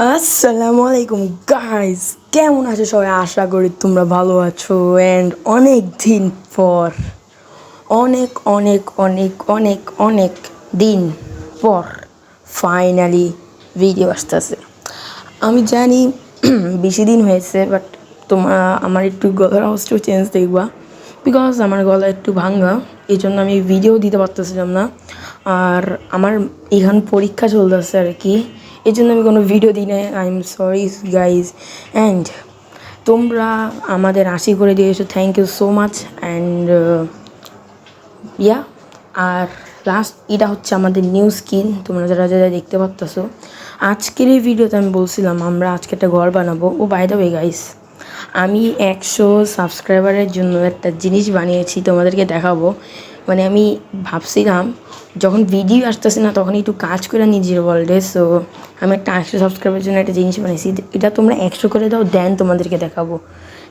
আসসালামু আলাইকুম গাইস, কেমন আছো সবাই? আশা করি তোমরা ভালো আছো। অ্যান্ড অনেক দিন পর, অনেক অনেক অনেক অনেক অনেক দিন পর ফাইনালি ভিডিও আসতেছে। আমি জানি বেশি দিন হয়েছে, বাট তোমরা আমার একটু গলার অবস্থাও চেঞ্জ দেখবা, বিকজ আমার গলা একটু ভাঙ্গা, এই জন্য আমি ভিডিও দিতে পারতেছিলাম না। আর আমার এখান পরীক্ষা চলতেছে আর কি, এই জন্য আমি কোনো ভিডিও দিই না। I am sorry guys. And তোমরা আমাদের আশি করে দিয়েছো, thank you so much. And yeah, আর লাস্ট এটা হচ্ছে আমাদের নিউ স্কিন, তোমরা যারা যারা দেখতে পারতেছো। আজকের এই ভিডিওতে আমি বলছিলাম আমরা আজকে একটা ঘর বানাবো। ও বাই দ্য ওয়ে গাইস, আমি 100 সাবস্ক্রাইবারের জন্য একটা জিনিস বানিয়েছি, তোমাদেরকে দেখাবো। মানে আমি ভাবছিলাম যখন ভিডিও আসতেছে না তখন একটু কাজ করে নিজের ওয়ার্ল্ডে। সো আমি একটা 100 সাবস্ক্রাইবারের জন্য একটা জিনিস বানিয়েছি, এটা তোমরা 100 করে দাও, দেন তোমাদেরকে দেখাবো,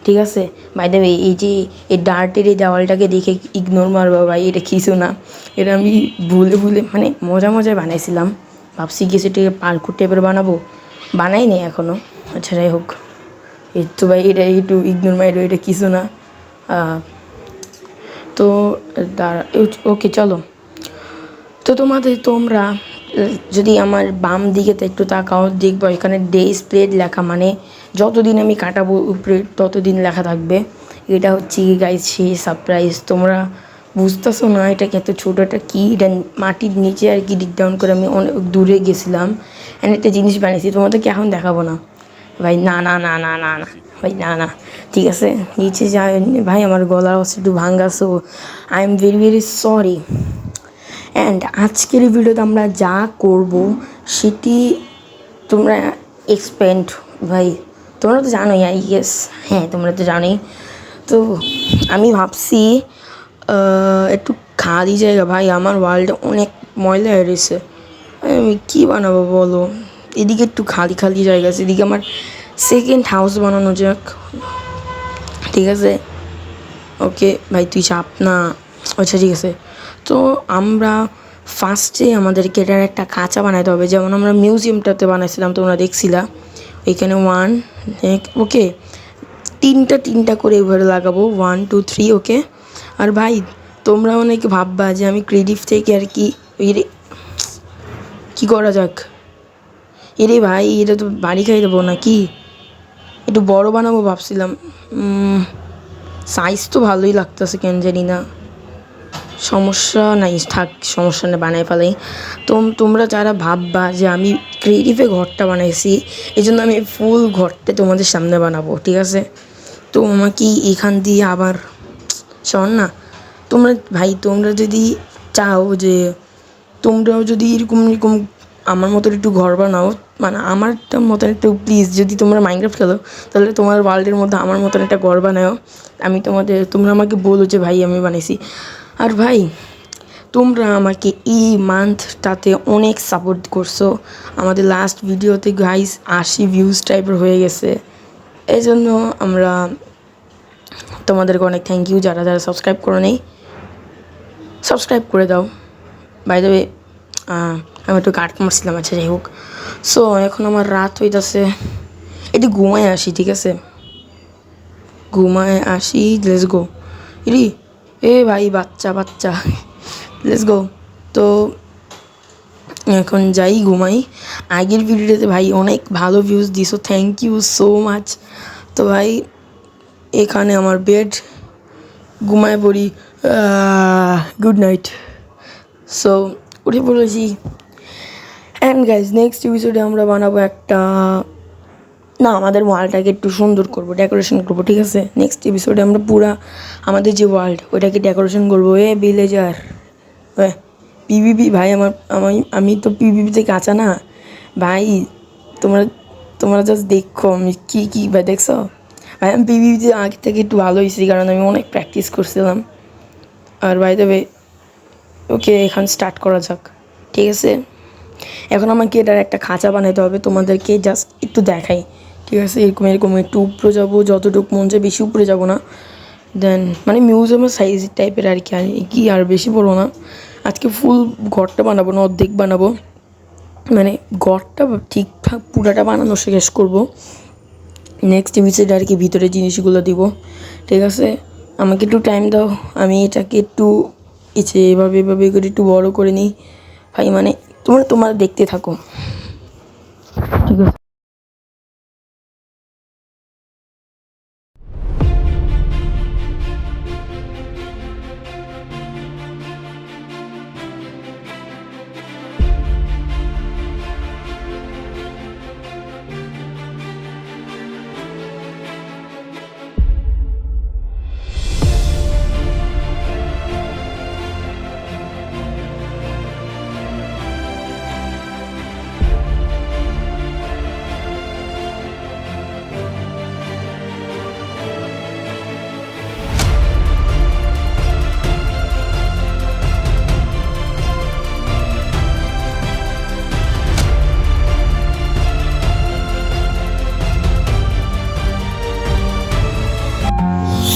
ঠিক আছে? বাই দ্য ওয়ে, এই যে এই ডার্টের এই দেওয়ালটাকে দেখে ইগনোর মারবা ভাই, এটা কিছু না। এটা আমি ভুলে ভুলে মানে মজা মজায় বানাইছিলাম, ভাবছি কিছুটিকে পার্কুর টাইপের বানাবো, বানাই নেই এখনও। আচ্ছা যাই হোক, এই তো ভাই এটা একটু ইগনোর মারো, এটা কিছু না। তো দাঁড়া, ওকে চলো। তো তোমরা যদি আমার বাম দিকে তো একটু তাকাও, দেখবো এখানে ডেজ প্লেট লেখা, মানে যতদিন আমি কাটাবো উপরে ততদিন লেখা থাকবে। এটা হচ্ছে গাইজ সেই সারপ্রাইজ, তোমরা বুঝতেছো না এটা এত ছোটো, এটা কি, এটা মাটির নিচে আর কি ডিগ ডাউন করে আমি অনেক দূরে গেছিলাম, অ্যান্ড একটা জিনিস বানিয়েছি, তোমাদেরকে এখন দেখাবো না ভাই, না না না না না না ভাই, না না, ঠিক আছে নিচে যায় ভাই, আমার গলার অবস্থা একটু ভাঙ্গা, so I am very very sorry. And আজকের ভিডিওতে আমরা যা করব সেটি তোমরা এক্সপেন্ড, ভাই তোমরা তো জানোই, আই গেস, হ্যাঁ তোমরা তো জানোই। তো আমি ভাবছি একটু খালি জায়গা, ভাই আমার ওয়ার্ল্ডে অনেক ময়লা হয়ে রয়েছে, আমি কী বানাবো বলো? এদিকে একটু খালি খালি জায়গা আছে, এদিকে আমার সেকেন্ড হাউস বানানো যাক, ঠিক আছে? ওকে ভাই তুই চাপ না। আচ্ছা ঠিক আছে, তো আমরা ফার্স্টে আমাদেরকে এটার একটা খাঁচা বানাতে হবে, যেমন আমরা মিউজিয়ামটাতে বানাইছিলাম, তোমরা দেখছিলা এখানে ওয়ান, ওকে তিনটা করে এভাবে লাগাবো, 1 2 3, ওকে। আর ভাই তোমরা অনেকে ভাববা যে আমি ক্রিয়েটিভ থেকে আর কি কী করা যাক, এরে ভাই এটা তো বাড়ি খাই দেবো নাকি, একটু বড় বানাবো ভাবছিলাম। সাইজ তো ভালোই লাগতেছে, কেন জানি না, সমস্যা নাই, থাক সমস্যা নেই, বানাই ফেলাই। তো তোমরা যারা ভাববা যে আমি ক্রিয়েটিভে ঘরটা বানাইছি, এই জন্য আমি ফুল ঘরটা তোমাদের সামনে বানাবো, ঠিক আছে? তো আমাকে এখান দিয়ে আবার শোন না, তোমরা ভাই তোমরা যদি চাও যে তোমরাও যদি এরকম এরকম আমার মতো একটু ঘর বানাও, মানে আমারটা মতন একটু প্লিজ, যদি তোমরা মাইনক্রাফট খেলো তাহলে তোমার ওয়ার্ল্ডের মধ্যে আমার মতন একটা ঘর বানাও। আমি তোমরা আমাকে বলো যে ভাই আমি বানাইছি। আর ভাই তোমরা আমাকে এই মান্থটাতে অনেক সাপোর্ট করছো, আমাদের লাস্ট ভিডিওতে গাইস 80 ভিউজ টাইপের হয়ে গেছে, এই জন্য আমরা তোমাদেরকে অনেক থ্যাংক ইউ। যারা যারা সাবস্ক্রাইব করো নেই, সাবস্ক্রাইব করে দাও। বাই দ্য ওয়ে আমি একটু কাট মারছিলাম, আচ্ছা যাই হোক। সো এখন আমার রাত হইতেছে, একটু ঘুমায় আসি, ঠিক আছে? ঘুমায় আসি, লেটস গো। ইরি এ ভাই বাচ্চা বাচ্চা, লেটস গো। তো এখন যাই ঘুমাই। আগের ভিডিওতে ভাই অনেক ভালো ভিউজ দিছো, থ্যাংক ইউ সো মাচ। তো ভাই এখানে আমার বেড, ঘুমায় পড়ি, গুড নাইট। সো উঠে পড়েছি। অ্যান্ড গাইজ নেক্সট এপিসোডে আমরা বানাবো একটা, না আমাদের ওয়ালটাকে একটু সুন্দর করবো, ডেকোরেশন করবো, ঠিক আছে? নেক্সট এপিসোডে আমরা পুরা আমাদের যে ওয়ার্ল্ড ওইটাকে ডেকোরেশন করবো। ভিলেজার পিভিপি ভাই, আমি তো পিভিপিতে কাঁচা না ভাই, তোমরা তোমরা জাস্ট দেখো আমি কী ভাই দেখছো ভাই, আমি পিভিপিতে আগে থেকে একটু ভালো হয়েছি কারণ আমি অনেক প্র্যাকটিস করছিলাম। আর বাই দ্য ওয়ে ওকে এখন স্টার্ট করা যাক, ঠিক আছে? এখন আমাকে এটার একটা খাঁচা বানাতে হবে, তোমাদেরকে জাস্ট একটু দেখাই, ঠিক আছে? এরকম এরকম একটু উপরে যাবো, যতটুকু মন যায়, বেশি উপরে যাবো না। দেন মানে মিউজিয়ামের সাইজ টাইপের আর কি, আর বেশি বড়ো না। আজকে ফুল ঘরটা বানাবো না, অর্ধেক বানাবো। মানে ঘরটা ঠিকঠাক পুরাটা বানানো শেষ করব, নেক্সট এপিসোডে আর কি ভিতরে জিনিসগুলো দিব। ঠিক আছে, আমাকে একটু টাইম দাও, আমি এটাকে একটু এভাবে এভাবে করে একটু বড় করে নিই ভাই। মানে তোমরা দেখতে থাকো, ঠিক আছে?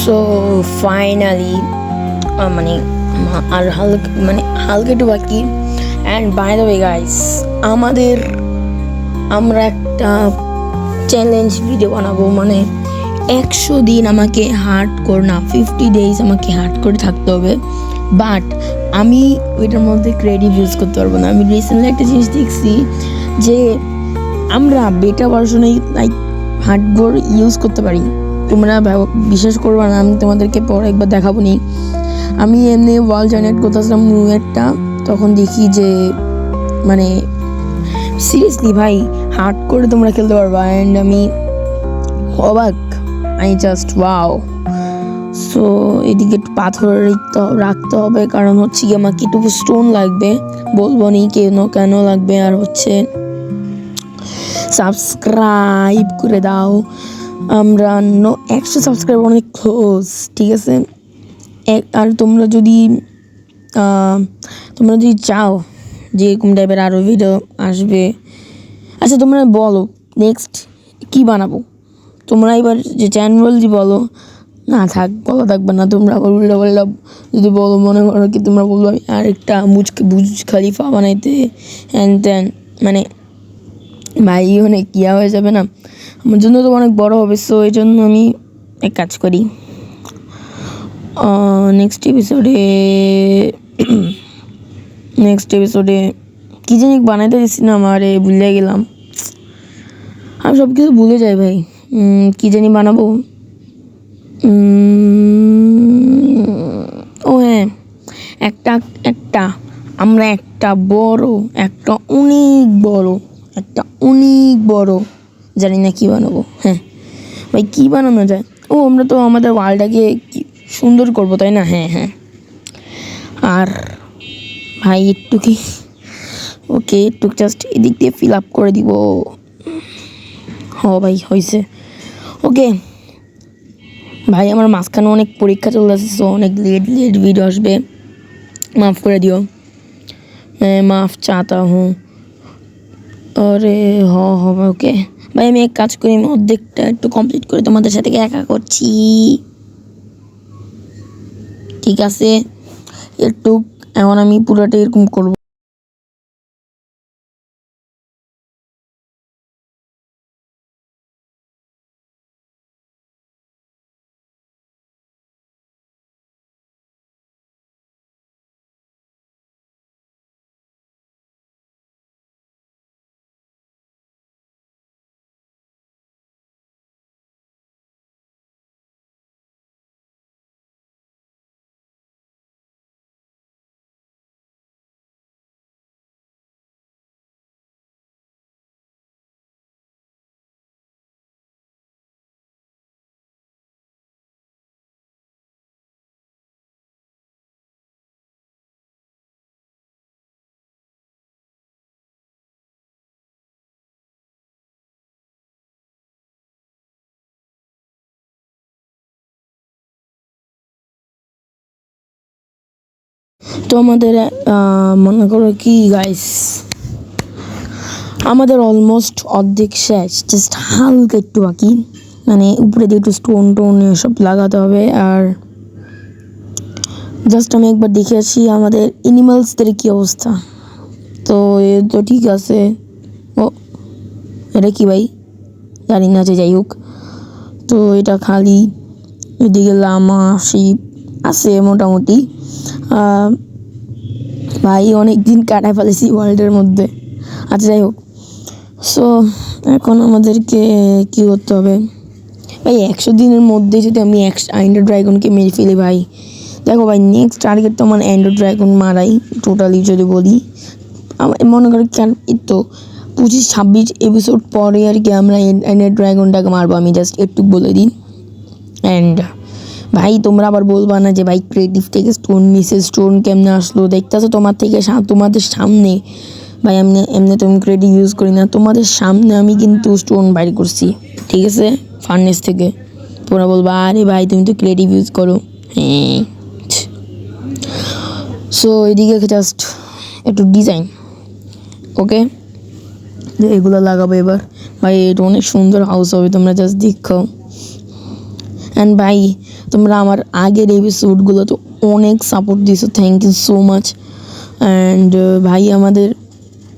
সো ফাইনালি মানে আর হালকা একটু বাকি। And by the way guys, আমরা একটা চ্যালেঞ্জ ভিডিও বানাবো, মানে 100 দিন আমাকে হার্ডকোর না 50 ডেজ আমাকে হার্ডকোর থাকতে হবে। বাট আমি ওইটার মধ্যে ক্রেডিট ইউজ করতে পারবো না। আমি রিসেন্টলি একটা জিনিস দেখছি যে আমরা বেটা ভার্সনে লাইক হার্ডকোর ইউজ করতে পারি। তোমরা বিশ্বাস করবে না, আমি তোমাদেরকে পরে একবার দেখাবো নি। আমি এমনি ওয়াল জয়েনেট করতেছিলাম নিউ একটা, তখন দেখি যে মানে সিরিয়াসলি ভাই হার্ড করে তোমরা খেলতে পারবা। অ্যান্ড আমি অবাক, আই জাস্ট ওয়াও। সো এদিকে একটু পাথর রাখতে হবে, কারণ হচ্ছে কি আমাকে একটু স্টোন লাগবে, বলবো নি কেন লাগবে। আর হচ্ছে সাবস্ক্রাইব করে দাও, আমরা 100 সাবস্ক্রাইব অনেক ক্লোজ, ঠিক আছে? আর তোমরা যদি চাও যে এরকম টাইপের আরও ভিডিও আসবে, আচ্ছা তোমরা বলো নেক্সট কি বানাবো। তোমরা এবার যে চ্যানেল বলো, না থাক বলা থাকবে না, তোমরা আবার উল্টা যদি বলো, মনে করো কি তোমরা বলবো আমি আরেকটা বুর্জ খলিফা বানাইতে হ্যান ত্যান, মানে ভাই অনেক ইয়া হয়ে যাবে না, আমার জন্য তো অনেক বড় হবে। সো এই জন্য আমি এক কাজ করি, নেক্সট এপিসোডে কী জানি বানাইতে দিচ্ছি না, আমারে ভুলে গেলাম, আমি সব কিছু ভুলে যাই ভাই। কী জানি বানাবো, ও হ্যাঁ, আমরা একটা অনেক বড় জানি না কী বানাবো। হ্যাঁ ভাই, কী বানানো যায়? ও আমরা তো আমাদের ওয়ালটাকে সুন্দর করবো, তাই না? হ্যাঁ। আর ভাই একটু জাস্ট এদিক দিয়ে ফিল আপ করে দিব। ভাই হয়েছে, ওকে ভাই। আমার মাঝখানে অনেক পরীক্ষা চলে আসছে, সো অনেক লেট ভিডিও আসবে, মাফ করে দিও। মাফ চাহতা হুঁ। আরে হবে, ওকে ভাই। আমি এক কাজ করি, আমি অর্ধেকটা একটু কমপ্লিট করে তোমাদের সাথে একা করছি, ঠিক আছে? এখন আমি পুরোটা এরকম করবো। তো আমাদের মনে করো কি গাইস, আমাদের অলমোস্ট অর্ধেক শেষ, জাস্ট হালকা একটু বাকি, মানে উপরে দিয়ে একটু স্টোন এসব লাগাতে হবে। আর জাস্ট আমি একবার দেখে আসি আমাদের অ্যানিমালসদের কী অবস্থা। তো এ তো ঠিক আছে। এটা কি ভাই জানি না, যে যাই হোক। তো এটা খালি, এদিকে লামা শিপ আছে মোটামুটি। ভাই অনেক দিন কাটায় ফেলেছি ওয়ার্ল্ডের মধ্যে। আচ্ছা যাই হোক, সো এখন আমাদেরকে কী করতে হবে ভাই, 100 দিনের মধ্যে যদি আমি এন্ডার ড্রাগনকে মেরে ফেলি ভাই, দেখো ভাই নেক্সট টার্গেট তো আমার এন্ডার ড্রাগন মারাই টোটালি। যদি বলি আমার মনে করি কেন, এই তো 25-26 এপিসোড পরে আর কি আমরা এন্ডার ড্রাগনটাকে মারবো, আমি জাস্ট একটু বলে দিই। অ্যান্ড ভাই তোমরা আবার বলবা না যে ভাই ক্রিয়েটিভ থেকে স্টোন মিসেস স্টোন কেমনে আসলো, দেখতেছো তোমাদের সামনে ভাই। এমনি তুমি ক্রিয়েটিভ ইউজ করি না, তোমাদের সামনে আমি কিন্তু স্টোন বাইর করছি, ঠিক আছে, ফার্নেস থেকে। তোমরা বলবা আরে ভাই তুমি তো ক্রিয়েটিভ ইউজ করো। হ্যাঁ, সো এদিকে জাস্ট একটু ডিজাইন, ওকে, এগুলো লাগাবো এবার। ভাই এটা অনেক সুন্দর হাউস হবে, তোমরা জাস্ট দেখো। অ্যান্ড ভাই তোমরা আমার আগের এপিসোডগুলো তো অনেক সাপোর্ট দিছো, thank you so much. And ভাই আমাদের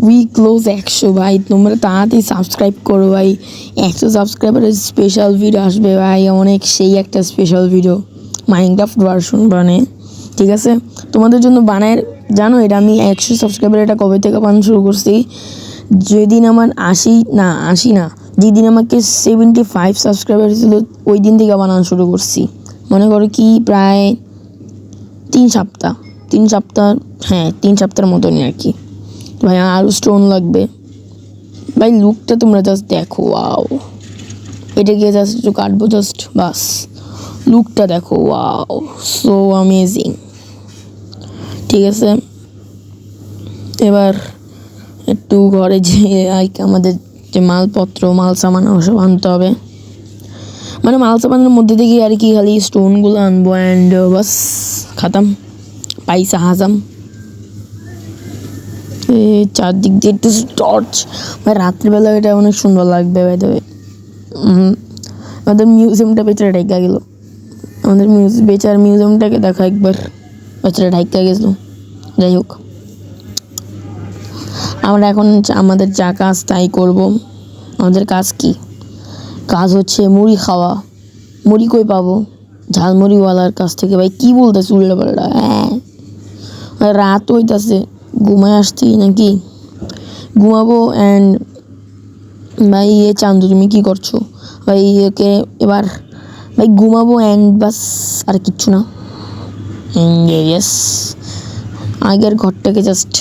উই ক্লোজ 100 ভাই, তোমরা তাড়াতাড়ি সাবস্ক্রাইব করো ভাই। 100 সাবস্ক্রাইবারের স্পেশাল ভিডিও আসবে ভাই, অনেক সেই একটা স্পেশাল ভিডিও মাইনক্রাফট ভার্সন বানায়, ঠিক আছে, তোমাদের জন্য বানায়। জানো এটা আমি 100 সাবস্ক্রাইবার এটা কবে থেকে বানানো শুরু করছি, যেদিন আমার 80 না, যেদিন আমাকে 75 সাবস্ক্রাইবার ছিল ওই দিন থেকে বানানো শুরু করছি। মনে করো কি প্রায় 3 সপ্তাহ, হ্যাঁ 3 সপ্তাহের মতনই আর কি। ভাই আরও স্টোন লাগবে ভাই, লুকটা তোমরা জাস্ট দেখো, ওয়াও। এটা গিয়ে জাস্ট একটু কাটবো জাস্ট, বাস লুকটা দেখো, ওয়াও, সো অ্যামেজিং, ঠিক আছে। এবার একটু ঘরে যে আমাদের যে মাল সামান ওসব আনতে হবে, মানে মাল সামানের মধ্যে থেকে আর কি খালি স্টোনগুলো আনবো। অ্যান্ড বাস খাতাম, পাইসা হাজাম। চারদিক দিয়ে একটু টর্চ ভাই, রাত্রিবেলা এটা অনেক সুন্দর লাগবে ভাই। তবে আমাদের মিউজিয়ামটা বেচারা ঢাইকা গেল, আমাদের মিউজিয়ামটাকে দেখা একবার, বেচারা ঢাইকা গেছিল। যাই হোক, আমরা এখন আমাদের যা কাজ তাই করবো। আমাদের কাজ কি? কাজ হচ্ছে মুড়ি খাওয়া। মুড়ি কই পাবো? ঝালমুড়িওয়ালার কাছ থেকে। ভাই কী বলতেছে উল্টাপাল্টা? হ্যাঁ রাত হইতাছে, ঘুমায় আসছি নাকি, ঘুমাবো। অ্যান্ড ভাই চান্দু তুমি কী করছো ভাই? একে এবার ভাই ঘুমাবো অ্যান্ড বাস, আর কিচ্ছু না। ইয়েস, আগের ঘরটাকে just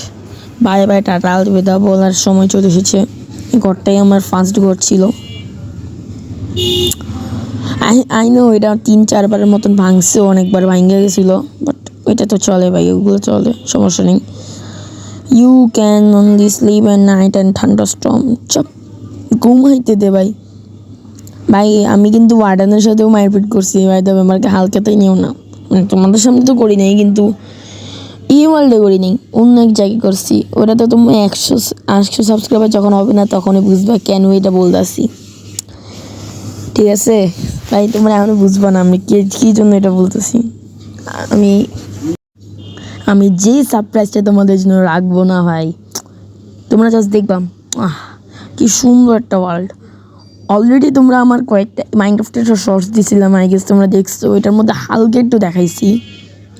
bye bye tata Alvida বলার সময় চলে এসেছে। এই ঘরটাই আমার ফার্স্ট ঘর ছিল। আই নো এটা 3-4 বারের মতন ভাঙছে, অনেকবার ভাঙে গেছিলো, বাট ওইটা তো চলে ভাই, ওগুলো চলে, সমস্যা নেই। You can only sleep at night and thunderstorm. চপ, ঘুমাইতে দে ভাই। ভাই আমি কিন্তু ওয়ার্ডেনের সাথেও মারপিট করছি ভাই, তবে আমাকে হালকাতেই নিও না, মানে তোমাদের সামনে তো করি নাই, কিন্তু ওয়ার্ল্ডে করি নাই, অন্য এক জায়গায় করছি। ওটা তো তুমি 100 সাবস্ক্রাইবার যখন হবে না তখনই বুঝবা কেন এটা বলতেছি, ঠিক আছে ভাই? তোমরা এখনও বুঝবা না আমি কী জন্য এটা বলতেছি। আমি যে সারপ্রাইজটা তোমাদের জন্য রাখবো না ভাই, তোমরা জাস্ট দেখবা কি সুন্দর একটা ওয়ার্ল্ড। অলরেডি তোমরা আমার কয়েকটা মাইনক্রাফটের শর্টস দিয়েছিলাম, আই গেস তোমরা দেখছো, ওইটার মধ্যে হালকা একটু দেখাইছি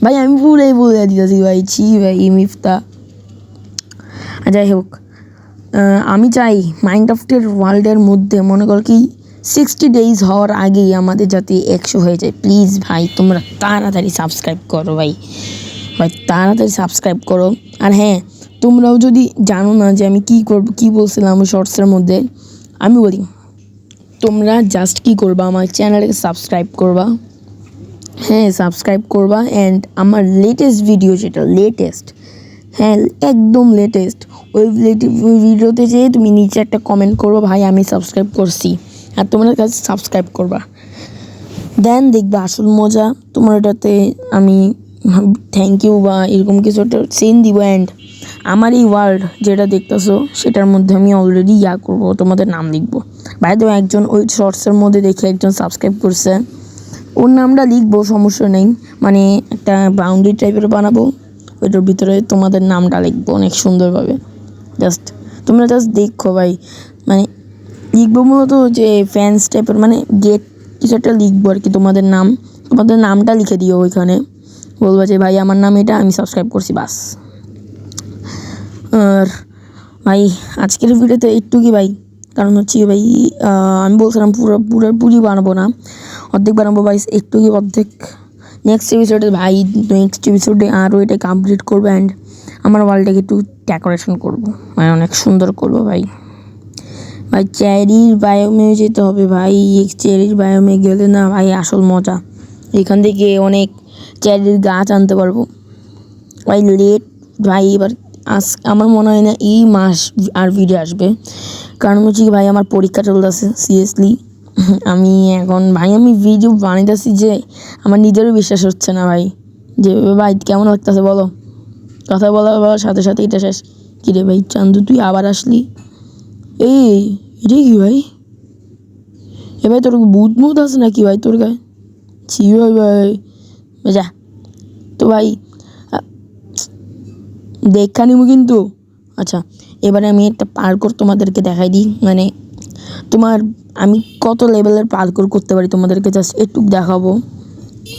ভাই। আমি পুরাই বলে দিতেছি ভাই, ভাই মিফতা। যাই হোক, আমি চাই মাইনক্রাফটের ওয়ার্ল্ডের মধ্যে মনে কর কি 60 ডেজ হওয়ার আগেই আমাদের যাতে 100 হয়ে যায়। প্লিজ ভাই তোমরা তাড়াতাড়ি সাবস্ক্রাইব করো ভাই, তাড়াতাড়ি সাবস্ক্রাইব করো। আর হ্যাঁ, তোমরাও যদি জানো না যে আমি কী বলছিলাম ওই শর্টসের মধ্যে, আমি বলি তোমরা জাস্ট কী করবা, আমার চ্যানেলকে সাবস্ক্রাইব করবা। হ্যাঁ সাবস্ক্রাইব করবা। অ্যান্ড আমার লেটেস্ট ভিডিও, যেটা লেটেস্ট, হ্যাঁ একদম লেটেস্ট, ওই ভিডিওতে যেয়ে তুমি নিচে একটা কমেন্ট করবো ভাই আমি সাবস্ক্রাইব করছি, আর তোমার কাছে সাবস্ক্রাইব করবা। দেন দেখবা আসল মজা। তোমার ওটাতে আমি থ্যাংক ইউ বা এরকম কিছু একটা সেন্ড দিব। অ্যান্ড আমার এই ওয়ার্ল্ড যেটা দেখতেছো সেটার মধ্যে আমি অলরেডি করবো, তোমাদের নাম লিখবো। ভাই তো একজন ওই শর্টসের মধ্যে দেখে একজন সাবস্ক্রাইব করছে, ওর নামটা লিখবো, সমস্যা নেই। মানে একটা বাউন্ডারি টাইপের বানাবো, ওইটার ভিতরে তোমাদের নামটা লিখবো অনেক সুন্দরভাবে। তোমরা জাস্ট দেখো ভাই, মানে লিখবো মূলত যে ফ্যান্স টাইপের, মানে গেট কিছু একটা লিখবো আর কি। তোমাদের নামটা লিখে দিও ওইখানে, বলবো যে ভাই আমার নাম এটা, আমি সাবস্ক্রাইব করছি, বাস। আর ভাই আজকের ভিডিওতে একটু কি ভাই, কারণ হচ্ছে ভাই আমি বলছিলাম পুরোপুরি বানাবো না, অর্ধেক বানাবো ভাই, একটু কি অর্ধেক নেক্সট এপিসোডে ভাই, নেক্সট এপিসোডে আরও এটা কমপ্লিট করবো অ্যান্ড আমার ওয়ালটাকে একটু ডেকোরেশন করবো, মানে অনেক সুন্দর করবো ভাই। ভাই চেরির বায়োমে যেতে হবে ভাই, চেরির বায়োমে গেলে না ভাই আসল মজা, এখান থেকে অনেক চেরির গাছ আনতে পারবো ভাই। লেট ভাই এবার আমার মনে হয় না এই মাস আর ভিডিও আসবে, কারণ হচ্ছে কি ভাই আমার পরীক্ষা চলতেছে সিরিয়াসলি। আমি ভিডিও বানাইতেছি যে আমার নিজেরও বিশ্বাস হচ্ছে না ভাই, যে ভাই কেমন লাগতেছে বলো, কথা বলার সাথে সাথে এটা শেষ। কিরে ভাই চান্দু তুই আবার আসলি, এটাই কি ভাই? ভাই তোর মুদ আছে নাকি ভাই তোর গায়ে? ছি ভাই ভাই, যা তো ভাই, দেখা নিব কিন্তু। আচ্ছা এবারে আমি একটা পার্কর তোমাদেরকে দেখাই দিই, মানে আমি কত লেভেলের পার্কর করতে পারি তোমাদেরকে জাস্ট একটু দেখাবো।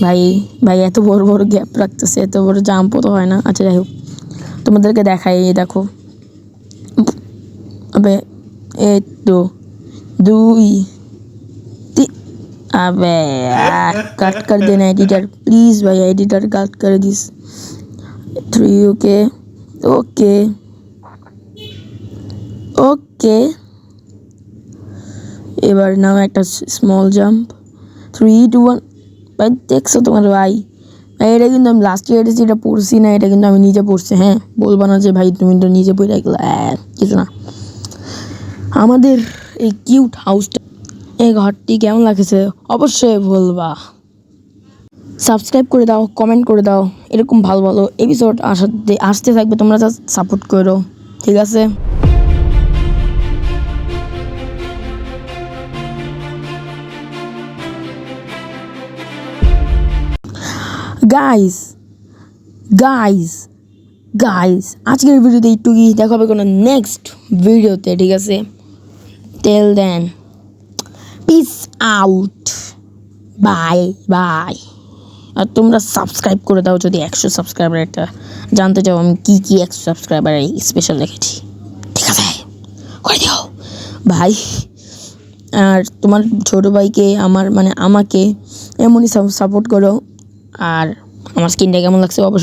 ভাই এত বড় বড় গ্যাপ রাখতেছে, এত বড় জাম্পও তো হয় না। আচ্ছা যাই হোক, তোমাদেরকে দেখাই, দেখো अबे 1 2 2 अबे कट कर देना एडिटर प्लीज भाई, एडिटर कट कर दिस 3 ओके ओके ओके। এবার নাও একটা স্মল জাম্প 3 2 1 ভাই দেখছো তোমার ভাই, এটা কিন্তু আমি লাস্ট ইয়ারে যেটা পড়ছি না, এটা কিন্তু আমি নিজে পড়ছি। হ্যাঁ বলবা না যে ভাই তুমি তো নিজে পড়ে গেলা, কিছু না। আমাদের এই কিউট হাউসটা, এই ঘরটি কেমন লাগছে অবশ্যই বলবা, সাবস্ক্রাইব করে দাও, কমেন্ট করে দাও, এরকম ভালো ভালো এপিসোড আসতে থাকবে, তোমরা জাস্ট সাপোর্ট করো, ঠিক আছে? গাইস গাইস গাইস আজকের ভিডিওতে একটুকি, দেখা হবে কোনো নেক্সট ভিডিওতে, ঠিক আছে? Till then peace out, bye bye. আর তোমরা সাবস্ক্রাইব করে দাও যদি 100 সাবস্ক্রাইবার একটা জানতে চাও আমি কি কি 100 সাবস্ক্রাইবার স্পেশাল রেখেছি, ঠিক আছে? করে দিও ভাই। আর তোমার ছোটো ভাইকে আমাকে এমনই সাপোর্ট করো। আর আমার স্কিনটা কেমন লাগছে অবশ্যই